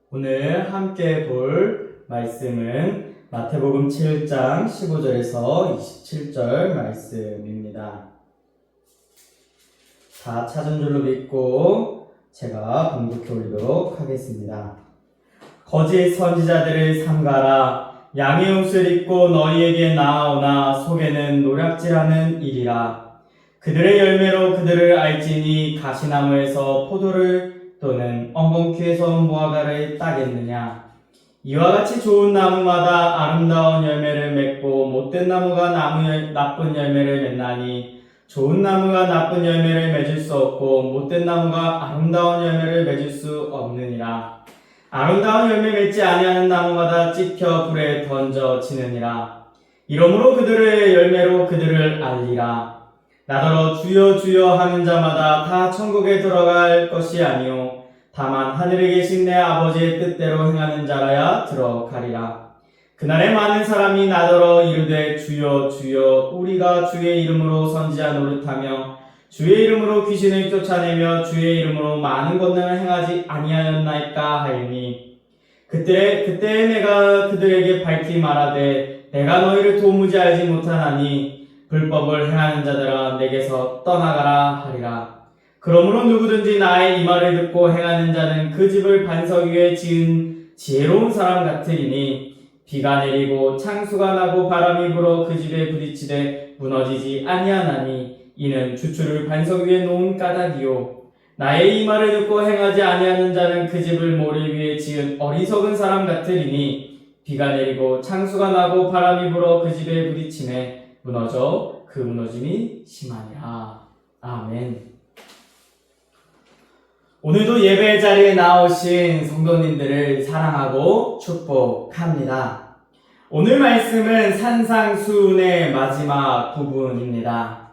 오늘 함께 볼 말씀은 마태복음 7장 15절에서 27절 말씀입니다. 다 찾은 줄로 믿고 제가 봉독해 올리도록 하겠습니다. 거짓 선지자들을 삼가라. 양의 옷을 입고 너희에게 나아오나 속에는 노략질하는 일이라. 그들의 열매로 그들을 알지니 가시나무에서 포도를 또는 엉겅퀴에서 무화과를 따겠느냐. 이와 같이 좋은 나무마다 아름다운 열매를 맺고 못된 나무가 나쁜 열매를 맺나니 좋은 나무가 나쁜 열매를 맺을 수 없고 못된 나무가 아름다운 열매를 맺을 수 없느니라. 아름다운 열매 맺지 아니하는 나무마다 찍혀 불에 던져지느니라. 이러므로 그들의 열매로 그들을 알리라. 나더러 주여 주여 하는 자마다 다 천국에 들어갈 것이 아니요 다만 하늘에 계신 내 아버지의 뜻대로 행하는 자라야 들어가리라. 그날에 많은 사람이 나더러 이르되 주여 주여 우리가 주의 이름으로 선지자 노릇하며 주의 이름으로 귀신을 쫓아내며 주의 이름으로 많은 권능을 행하지 아니하였나이까 하리니 그때 내가 그들에게 밝히 말하되 내가 너희를 도무지 알지 못하나니 불법을 행하는 자들아 내게서 떠나가라 하리라. 그러므로 누구든지 나의 이 말을 듣고 행하는 자는 그 집을 반석 위에 지은 지혜로운 사람 같으리니 비가 내리고 창수가 나고 바람이 불어 그 집에 부딪히되 무너지지 아니하나니 이는 주추를 반석 위에 놓은 까닭이요. 나의 이 말을 듣고 행하지 아니하는 자는 그 집을 모래 위에 지은 어리석은 사람 같으리니 비가 내리고 창수가 나고 바람이 불어 그 집에 부딪히매 무너져 그 무너짐이 심하니라. 아멘. 오늘도 예배 자리에 나오신 성도님들을 사랑하고 축복합니다. 오늘 말씀은 산상수훈의 마지막 부분입니다.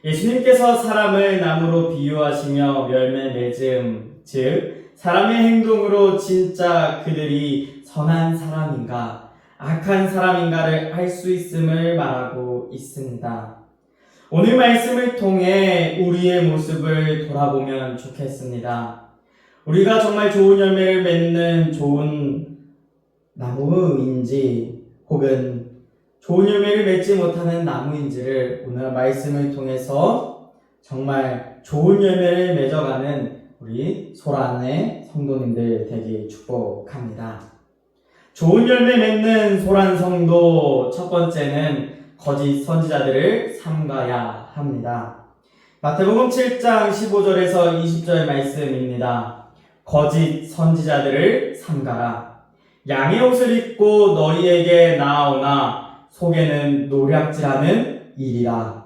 예수님께서 사람을 나무로 비유하시며 열매 맺음, 즉 사람의 행동으로 진짜 그들이 선한 사람인가 악한 사람인가를 알 수 있음을 말하고 있습니다. 오늘 말씀을 통해 우리의 모습을 돌아보면 좋겠습니다. 우리가 정말 좋은 열매를 맺는 좋은 나무인지 혹은 좋은 열매를 맺지 못하는 나무인지를 오늘 말씀을 통해서 정말 좋은 열매를 맺어가는 우리 소란의 성도님들 되길 축복합니다. 좋은 열매 맺는 소란 성도 첫 번째는 거짓 선지자들을 삼가야 합니다. 마태복음 7장 15절에서 20절 말씀입니다. 거짓 선지자들을 삼가라. 양의 옷을 입고 너희에게 나아오나 속에는 노략질하는 일이라.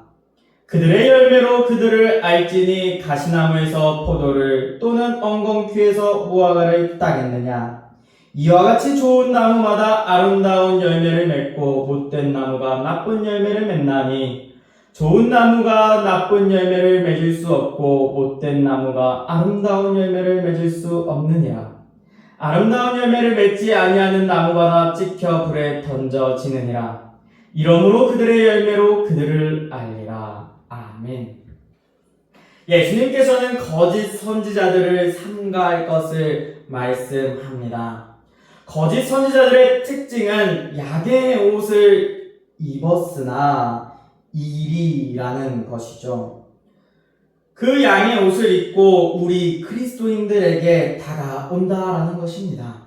그들의 열매로 그들을 알지니 가시나무에서 포도를 또는 엉겅퀴에서 무화과를 따겠느냐. 이와 같이 좋은 나무마다 아름다운 열매를 맺고 못된 나무가 나쁜 열매를 맺나니 좋은 나무가 나쁜 열매를 맺을 수 없고 못된 나무가 아름다운 열매를 맺을 수 없느니라. 아름다운 열매를 맺지 아니하는 나무마다 찍혀 불에 던져지느니라. 이러므로 그들의 열매로 그들을 알리라. 아멘. 예수님께서는 거짓 선지자들을 삼가할 것을 말씀합니다. 거짓 선지자들의 특징은 약의 옷을 입었으나 일이라는 것이죠. 그 양의 옷을 입고 우리 그리스도인들에게 다가온다라는 것입니다.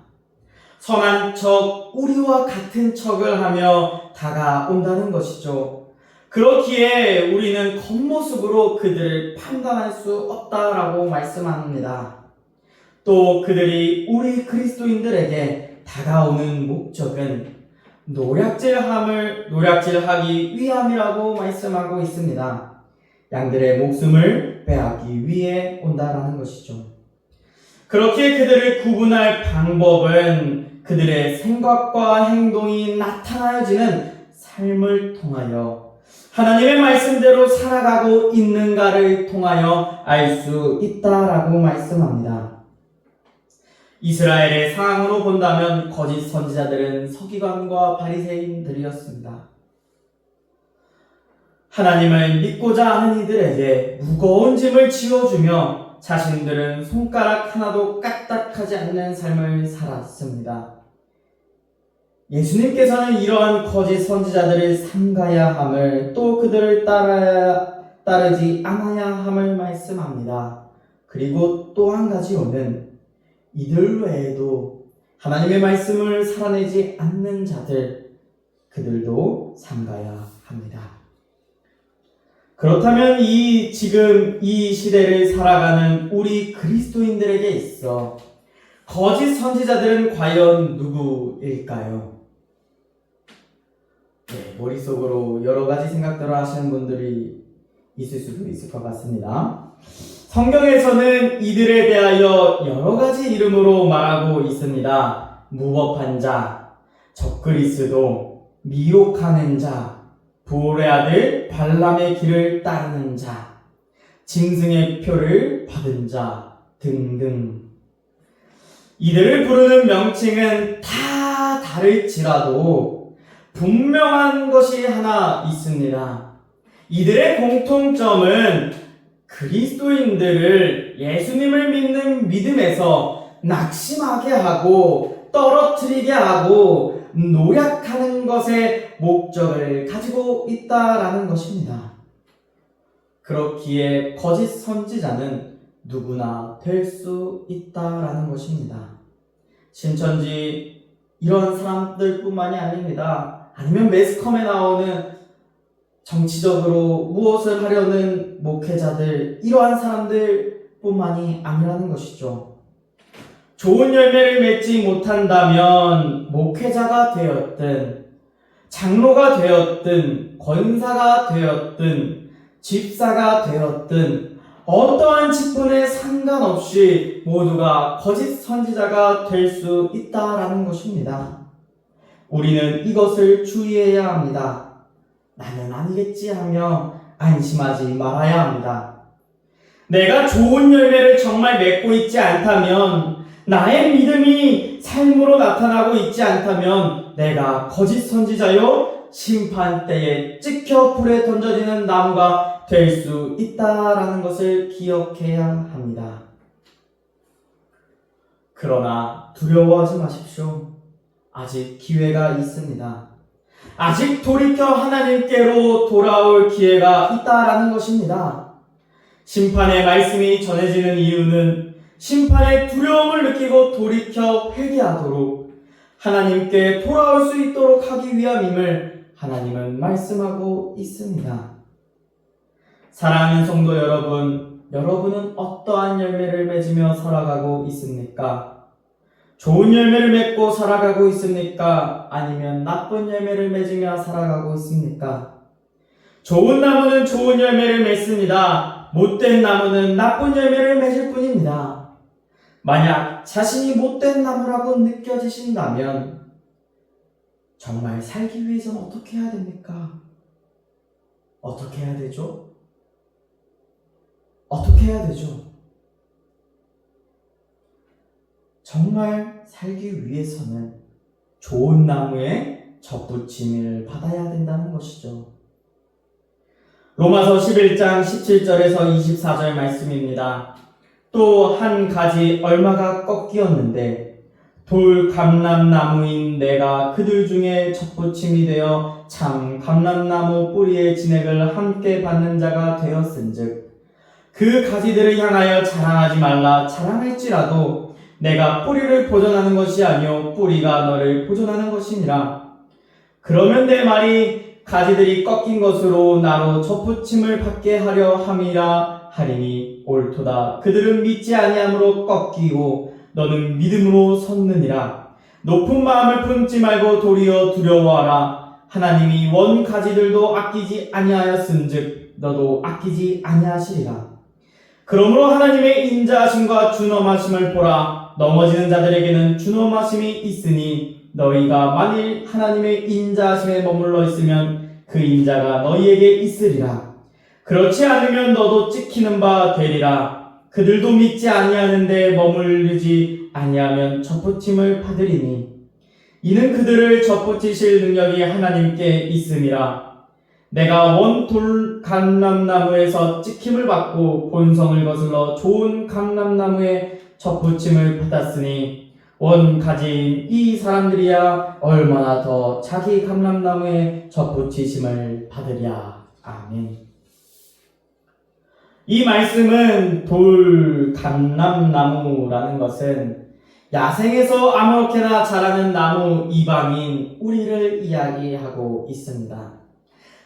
선한 척, 우리와 같은 척을 하며 다가온다는 것이죠. 그렇기에 우리는 겉모습으로 그들을 판단할 수 없다라고 말씀합니다. 또 그들이 우리 그리스도인들에게 다가오는 목적은 노략질하기 위함이라고 말씀하고 있습니다. 양들의 목숨을 빼앗기 위해 온다라는 것이죠. 그렇게 그들을 구분할 방법은 그들의 생각과 행동이 나타나여지는 삶을 통하여 하나님의 말씀대로 살아가고 있는가를 통하여 알 수 있다라고 말씀합니다. 이스라엘의 상황으로 본다면 거짓 선지자들은 서기관과 바리새인들이었습니다. 하나님을 믿고자 하는 이들에게 무거운 짐을 지어주며 자신들은 손가락 하나도 까딱하지 않는 삶을 살았습니다. 예수님께서는 이러한 거짓 선지자들을 삼가야 함을, 또 그들을 따르지 않아야 함을 말씀합니다. 그리고 또 한 가지로는 이들 외에도 하나님의 말씀을 살아내지 않는 자들, 그들도 삼가야 합니다. 그렇다면 지금 이 시대를 살아가는 우리 그리스도인들에게 있어 거짓 선지자들은 과연 누구일까요? 네, 머릿속으로 여러 가지 생각들을 하시는 분들이 있을 수도 있을 것 같습니다. 성경에서는 이들에 대하여 여러 가지 이름으로 말하고 있습니다. 무법한 자, 적그리스도, 미혹하는 자, 부올의 아들 발람의 길을 따르는 자, 짐승의 표를 받은 자 등등. 이들을 부르는 명칭은 다 다를지라도 분명한 것이 하나 있습니다. 이들의 공통점은 그리스도인들을 예수님을 믿는 믿음에서 낙심하게 하고 떨어뜨리게 하고 노력하는 것에 목적을 가지고 있다라는 것입니다. 그렇기에 거짓 선지자는 누구나 될 수 있다라는 것입니다. 신천지 이런 사람들뿐만이 아닙니다. 아니면 매스컴에 나오는 정치적으로 무엇을 하려는 목회자들, 이러한 사람들뿐만이 아니라는 것이죠. 좋은 열매를 맺지 못한다면 목회자가 되었든 장로가 되었든 권사가 되었든 집사가 되었든 어떠한 직분에 상관없이 모두가 거짓 선지자가 될 수 있다라는 것입니다. 우리는 이것을 주의해야 합니다. 나는 아니겠지 하며 안심하지 말아야 합니다. 내가 좋은 열매를 정말 맺고 있지 않다면, 나의 믿음이 삶으로 나타나고 있지 않다면 내가 거짓 선지자요 심판 때에 찍혀 불에 던져지는 나무가 될 수 있다라는 것을 기억해야 합니다. 그러나 두려워하지 마십시오. 아직 기회가 있습니다. 아직 돌이켜 하나님께로 돌아올 기회가 있다라는 것입니다. 심판의 말씀이 전해지는 이유는 심판의 두려움을 느끼고 돌이켜 회개하도록 하나님께 돌아올 수 있도록 하기 위함임을 하나님은 말씀하고 있습니다. 사랑하는 성도 여러분, 여러분은 어떠한 열매를 맺으며 살아가고 있습니까? 좋은 열매를 맺고 살아가고 있습니까? 아니면 나쁜 열매를 맺으며 살아가고 있습니까? 좋은 나무는 좋은 열매를 맺습니다. 못된 나무는 나쁜 열매를 맺을 뿐입니다. 만약 자신이 못된 나무라고 느껴지신다면 정말 살기 위해서는 어떻게 해야 됩니까? 어떻게 해야 되죠? 어떻게 해야 되죠? 정말 살기 위해서는 좋은 나무에 접붙임을 받아야 된다는 것이죠. 로마서 11장 17절에서 24절 말씀입니다. 또 한 가지 얼마가 꺾이었는데 돌 감람나무인 내가 그들 중에 접붙임이 되어 참 감람나무 뿌리의 진액을 함께 받는 자가 되었은즉 그 가지들을 향하여 자랑하지 말라. 자랑할지라도 내가 뿌리를 보존하는 것이 아니요 뿌리가 너를 보존하는 것이니라. 그러면 내 말이 가지들이 꺾인 것으로 나로 접붙임을 받게 하려 함이라 하리니 옳도다. 그들은 믿지 아니함으로 꺾이고 너는 믿음으로 섰느니라. 높은 마음을 품지 말고 도리어 두려워하라. 하나님이 원 가지들도 아끼지 아니하였은즉 너도 아끼지 아니하시리라. 그러므로 하나님의 인자하심과 준엄하심을 보라. 넘어지는 자들에게는 준엄하심이 있으니 너희가 만일 하나님의 인자하심에 머물러 있으면 그 인자가 너희에게 있으리라. 그렇지 않으면 너도 찍히는 바 되리라. 그들도 믿지 아니하는데 머무르지 아니하면 접붙임을 받으리니 이는 그들을 접붙이실 능력이 하나님께 있음이라. 내가 원돌 감람나무에서 찍힘을 받고 본성을 거슬러 좋은 감람나무에 접붙임을 받았으니 원 가지인 이 사람들이야 얼마나 더 자기 감람나무에 접붙이심을 받으랴. 아멘. 이 말씀은 돌 감람나무라는 것은 야생에서 아무렇게나 자라는 나무 이방인 우리를 이야기하고 있습니다.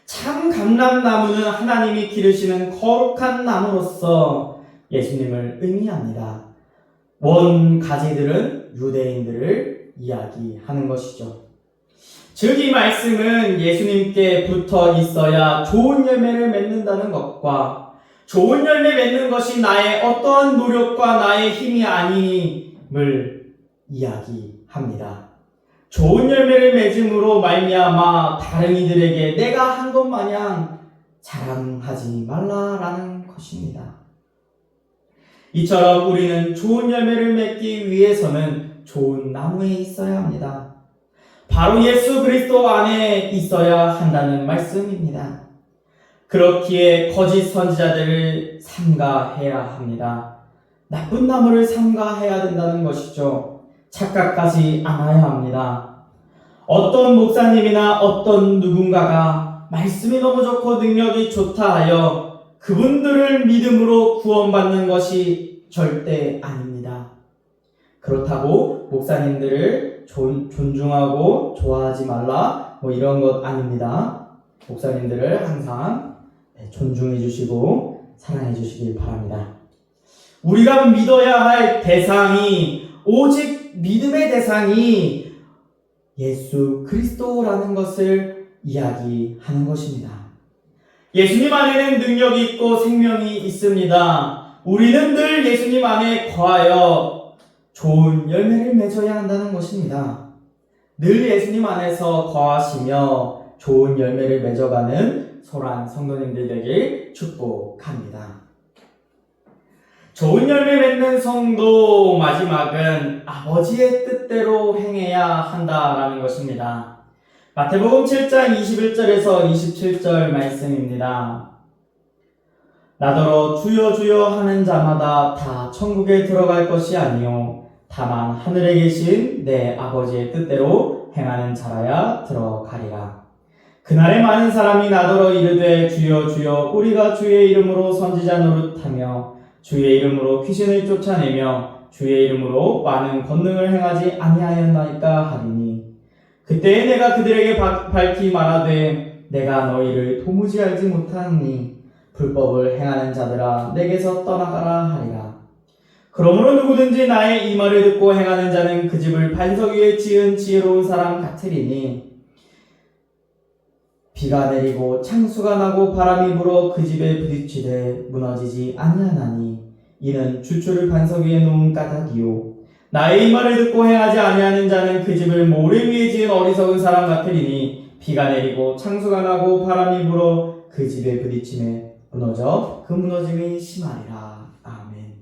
참 감람나무는 하나님이 기르시는 거룩한 나무로서 예수님을 의미합니다. 원 가지들은 유대인들을 이야기하는 것이죠. 즉 이 말씀은 예수님께 붙어 있어야 좋은 열매를 맺는다는 것과 좋은 열매 맺는 것이 나의 어떠한 노력과 나의 힘이 아님을 이야기합니다. 좋은 열매를 맺음으로 말미암아 다른 이들에게 내가 한 것 마냥 자랑하지 말라라는 것입니다. 이처럼 우리는 좋은 열매를 맺기 위해서는 좋은 나무에 있어야 합니다. 바로 예수 그리스도 안에 있어야 한다는 말씀입니다. 그렇기에 거짓 선지자들을 삼가해야 합니다. 나쁜 나무를 삼가해야 된다는 것이죠. 착각하지 않아야 합니다. 어떤 목사님이나 어떤 누군가가 말씀이 너무 좋고 능력이 좋다 하여 그분들을 믿음으로 구원받는 것이 절대 아닙니다. 그렇다고 목사님들을 존중하고 좋아하지 말라 이런 것 아닙니다. 목사님들을 항상 존중해 주시고 사랑해 주시길 바랍니다. 우리가 믿어야 할 대상이 오직 믿음의 대상이 예수 그리스도라는 것을 이야기하는 것입니다. 예수님 안에는 능력이 있고 생명이 있습니다. 우리는 늘 예수님 안에 거하여 좋은 열매를 맺어야 한다는 것입니다. 늘 예수님 안에서 거하시며 좋은 열매를 맺어가는 소란 성도님들 되길 축복합니다. 좋은 열매 맺는 성도 마지막은 아버지의 뜻대로 행해야 한다라는 것입니다. 마태복음 7장 21절에서 27절 말씀입니다. 나더러 주여 주여 하는 자마다 다 천국에 들어갈 것이 아니요 다만 하늘에 계신 내 아버지의 뜻대로 행하는 자라야 들어가리라. 그날에 많은 사람이 나더러 이르되 주여 주여 우리가 주의 이름으로 선지자 노릇하며 주의 이름으로 귀신을 쫓아내며 주의 이름으로 많은 권능을 행하지 아니하였나이까 하리니 그때에 내가 그들에게 밝히 말하되 내가 너희를 도무지 알지 못하니 불법을 행하는 자들아 내게서 떠나가라 하리라. 그러므로 누구든지 나의 이 말을 듣고 행하는 자는 그 집을 반석 위에 지은 지혜로운 사람 같으리니 비가 내리고 창수가 나고 바람이 불어 그 집에 부딪히되 무너지지 아니하나니 이는 주초를 반석 위에 놓은 까닭이요 나의 이 말을 듣고 행하지 아니하는 자는 그 집을 모래 위에 지은 어리석은 사람 같으리니 비가 내리고 창수가 나고 바람이 불어 그 집에 부딪히매 무너져 그 무너짐이 심하리라. 아멘.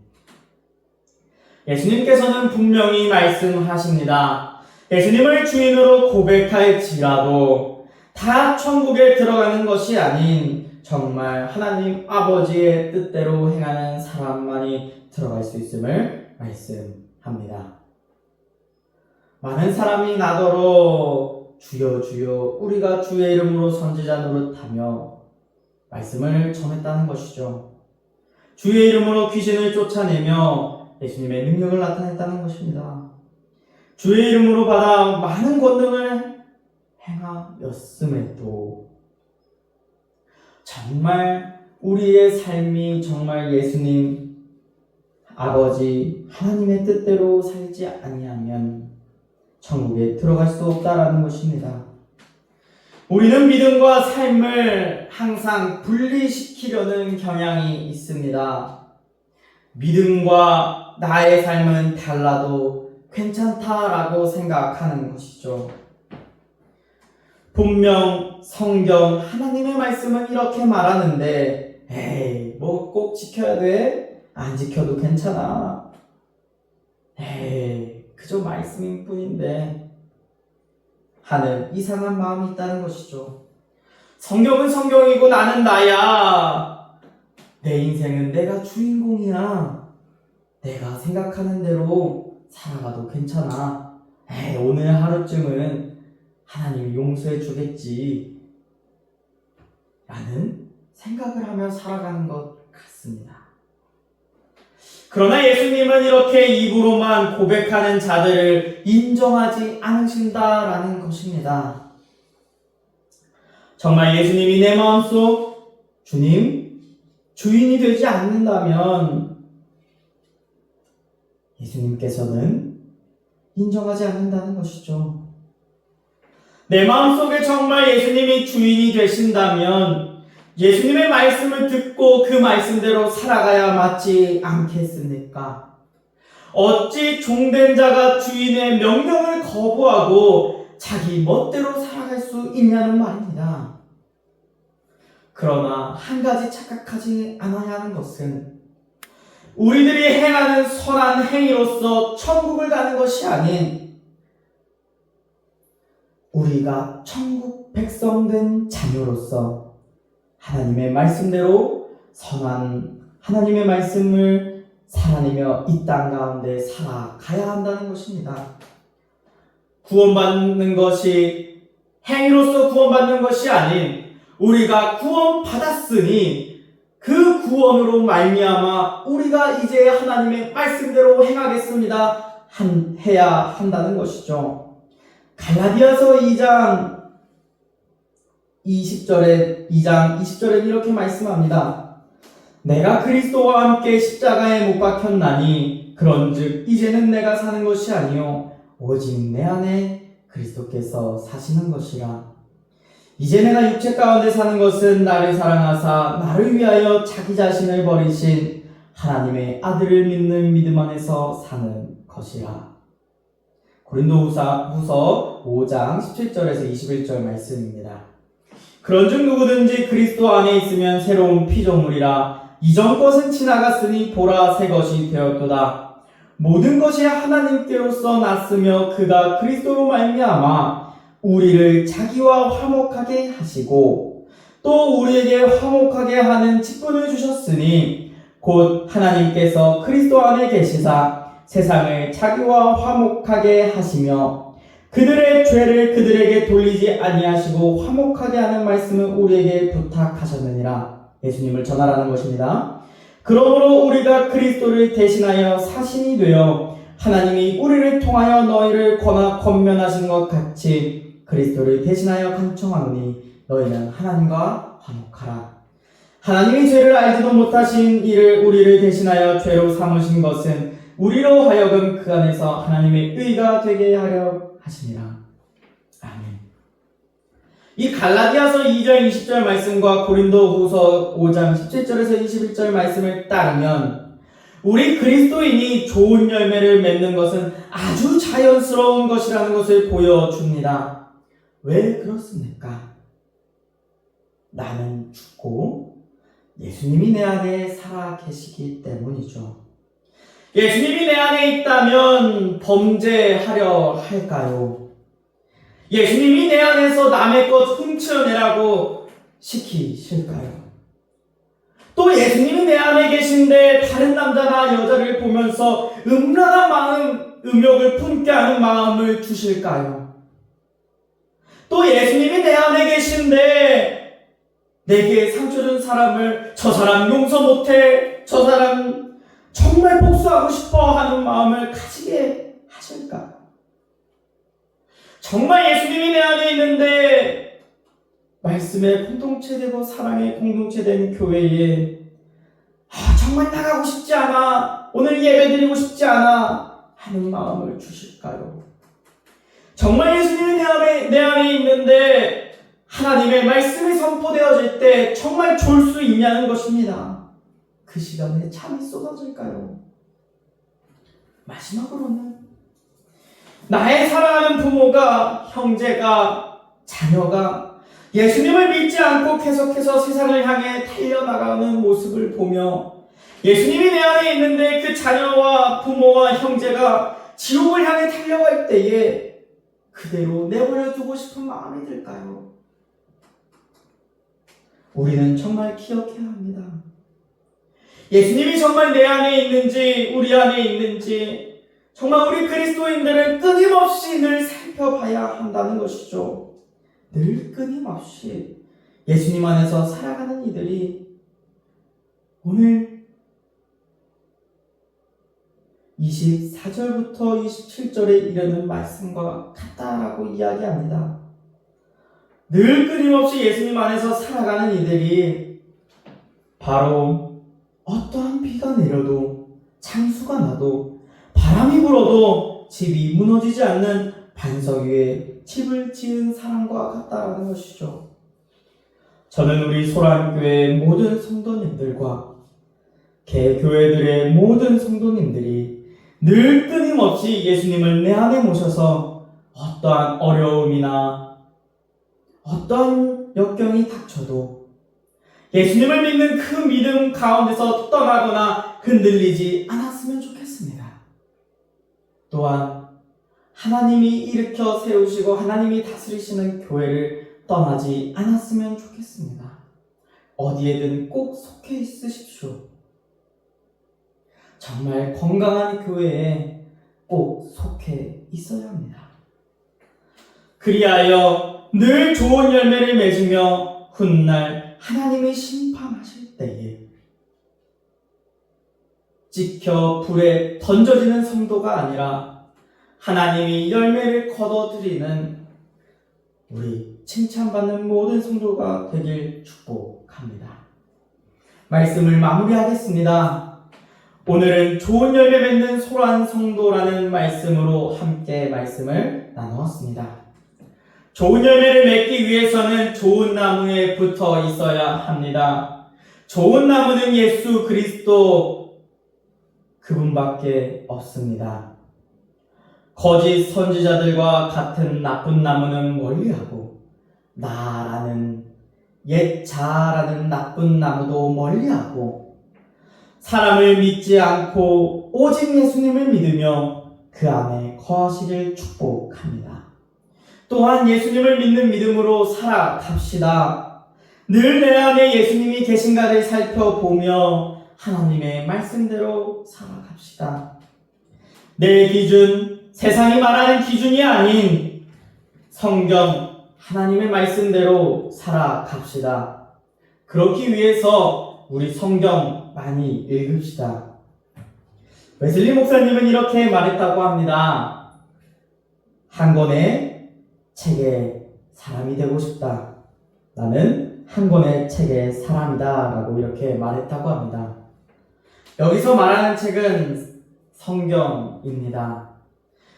예수님께서는 분명히 말씀하십니다. 예수님을 주인으로 고백할지라도 다 천국에 들어가는 것이 아닌 정말 하나님 아버지의 뜻대로 행하는 사람만이 들어갈 수 있음을 말씀합니다. 많은 사람이 나더러 주여 주여 우리가 주의 이름으로 선지자 노릇하며 말씀을 전했다는 것이죠. 주의 이름으로 귀신을 쫓아내며 예수님의 능력을 나타냈다는 것입니다. 주의 이름으로 받아 많은 권능을 행하였음에도 정말 우리의 삶이 정말 예수님 아버지 하나님의 뜻대로 살지 아니하면 천국에 들어갈 수 없다라는 것입니다. 우리는 믿음과 삶을 항상 분리시키려는 경향이 있습니다. 믿음과 나의 삶은 달라도 괜찮다라고 생각하는 것이죠. 분명 성경 하나님의 말씀은 이렇게 말하는데 에이 뭐 꼭 지켜야 돼? 안 지켜도 괜찮아. 에이 그저 말씀일 뿐인데 하는 이상한 마음이 있다는 것이죠. 성경은 성경이고 나는 나야. 내 인생은 내가 주인공이야. 내가 생각하는 대로 살아가도 괜찮아. 에이, 오늘 하루쯤은 하나님이 용서해 주겠지. 라는 생각을 하며 살아가는 것 같습니다. 그러나 예수님은 이렇게 입으로만 고백하는 자들을 인정하지 않으신다라는 것입니다. 정말 예수님이 내 마음속 주님, 주인이 되지 않는다면 예수님께서는 인정하지 않는다는 것이죠. 내 마음속에 정말 예수님이 주인이 되신다면 예수님의 말씀을 듣고 그 말씀대로 살아가야 맞지 않겠습니까? 어찌 종된 자가 주인의 명령을 거부하고 자기 멋대로 살아갈 수 있냐는 말입니다. 그러나 한 가지 착각하지 않아야 하는 것은 우리들이 행하는 선한 행위로서 천국을 가는 것이 아닌 우리가 천국 백성 된 자녀로서 하나님의 말씀대로 선한 하나님의 말씀을 살아내며 이 땅 가운데 살아가야 한다는 것입니다. 구원받는 것이 행위로서 구원받는 것이 아닌 우리가 구원받았으니 그 구원으로 말미암아 우리가 이제 하나님의 말씀대로 행하겠습니다. 해야 한다는 것이죠. 갈라디아서 2장 20절에 이렇게 말씀합니다. 내가 그리스도와 함께 십자가에 못 박혔나니 그런즉 이제는 내가 사는 것이 아니요 오직 내 안에 그리스도께서 사시는 것이라. 이제 내가 육체 가운데 사는 것은 나를 사랑하사 나를 위하여 자기 자신을 버리신 하나님의 아들을 믿는 믿음 안에서 사는 것이라. 고린도후서 5장 17절에서 21절 말씀입니다. 그런즉 누구든지 그리스도 안에 있으면 새로운 피조물이라. 이전 것은 지나갔으니 보라 새 것이 되었도다. 모든 것이 하나님께로서 났으며 그가 그리스도로 말미암아 우리를 자기와 화목하게 하시고 또 우리에게 화목하게 하는 직분을 주셨으니 곧 하나님께서 그리스도 안에 계시사 세상을 자기와 화목하게 하시며 그들의 죄를 그들에게 돌리지 아니하시고 화목하게 하는 말씀을 우리에게 부탁하셨느니라. 예수님을 전하라는 것입니다. 그러므로 우리가 그리스도를 대신하여 사신이 되어 하나님이 우리를 통하여 너희를 권면하신 것 같이 그리스도를 대신하여 간청하노니 너희는 하나님과 화목하라. 하나님이 죄를 알지도 못하신 이를 우리를 대신하여 죄로 삼으신 것은 우리로 하여금 그 안에서 하나님의 의가 되게 하려 하시니라. 아멘. 이 갈라디아서 2장 20절 말씀과 고린도후서 5장 17절에서 21절 말씀을 따르면 우리 그리스도인이 좋은 열매를 맺는 것은 아주 자연스러운 것이라는 것을 보여줍니다. 왜 그렇습니까? 나는 죽고 예수님이 내 안에 살아 계시기 때문이죠. 예수님이 내 안에 있다면 범죄하려 할까요? 예수님이 내 안에서 남의 것 훔쳐내라고 시키실까요? 또 예수님이 내 안에 계신데 다른 남자나 여자를 보면서 음란한 마음, 음욕을 품게 하는 마음을 주실까요? 또 예수님이 내 안에 계신데 내게 상처 준 사람을 저 사람 용서 못해, 저 사람 정말 복수하고 싶어 하는 마음을 가지게 하실까? 정말 예수님이 내 안에 있는데 말씀의 공동체 되고 사랑의 공동체 된 교회에 정말 나가고 싶지 않아, 오늘 예배 드리고 싶지 않아 하는 마음을 주실까요? 정말 예수님이 내 안에 있는데 하나님의 말씀이 선포되어질 때 정말 졸 수 있냐는 것입니다. 그 시간에 잠이 쏟아질까요? 마지막으로는 나의 사랑하는 부모가, 형제가, 자녀가 예수님을 믿지 않고 계속해서 세상을 향해 달려나가는 모습을 보며 예수님이 내 안에 있는데 그 자녀와 부모와 형제가 지옥을 향해 달려갈 때에 그대로 내버려 두고 싶은 마음이 들까요? 우리는 정말 기억해야 합니다. 예수님이 정말 내 안에 있는지, 우리 안에 있는지, 정말 우리 그리스도인들은 끊임없이 늘 살펴봐야 한다는 것이죠. 늘 끊임없이 예수님 안에서 살아가는 이들이 오늘 24절부터 27절에 이르는 말씀과 같다라고 이야기합니다. 늘 끊임없이 예수님 안에서 살아가는 이들이 바로 어떠한 비가 내려도, 장수가 나도, 바람이 불어도 집이 무너지지 않는 반석 위에 집을 지은 사람과 같다라는 것이죠. 저는 우리 소란교회 모든 성도님들과 개교회들의 모든 성도님들이 늘 끊임없이 예수님을 내 안에 모셔서 어떠한 어려움이나 어떤 역경이 닥쳐도 예수님을 믿는 그 믿음 가운데서 떠나거나 흔들리지 않았으면 좋겠습니다. 또한 하나님이 일으켜 세우시고 하나님이 다스리시는 교회를 떠나지 않았으면 좋겠습니다. 어디에든 꼭 속해 있으십시오. 정말 건강한 교회에 꼭 속해 있어야 합니다. 그리하여 늘 좋은 열매를 맺으며 훗날 하나님이 심판하실 때에 찍혀 불에 던져지는 성도가 아니라 하나님이 열매를 거둬들이는 우리 칭찬받는 모든 성도가 되길 축복합니다. 말씀을 마무리하겠습니다. 오늘은 좋은 열매 맺는 소란 성도라는 말씀으로 함께 말씀을 나누었습니다. 좋은 열매를 맺기 위해서는 좋은 나무에 붙어 있어야 합니다. 좋은 나무는 예수 그리스도 그분밖에 없습니다. 거짓 선지자들과 같은 나쁜 나무는 멀리하고 나라는 옛 자아라는 나쁜 나무도 멀리하고 사람을 믿지 않고 오직 예수님을 믿으며 그 안에 거하시길 축복합니다. 또한 예수님을 믿는 믿음으로 살아갑시다. 늘 내 안에 예수님이 계신가를 살펴보며 하나님의 말씀대로 살아갑시다. 내 기준, 세상이 말하는 기준이 아닌 성경, 하나님의 말씀대로 살아갑시다. 그렇기 위해서 우리 성경 많이 읽읍시다. 웨슬리 목사님은 이렇게 말했다고 합니다. 한 권의 책의 사람이 되고 싶다. 나는 한 권의 책의 사람이다. 라고 이렇게 말했다고 합니다. 여기서 말하는 책은 성경입니다.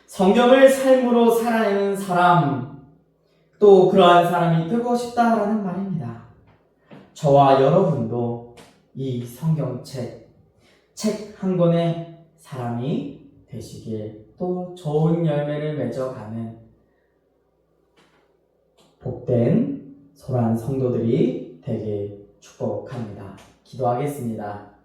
성경을 삶으로 살아내는 사람, 또 그러한 사람이 되고 싶다라는 말입니다. 저와 여러분도 이 성경책, 책 한 권의 사람이 되시길, 또 좋은 열매를 맺어가는 복된 소란 성도들이 되길 축복합니다. 기도하겠습니다.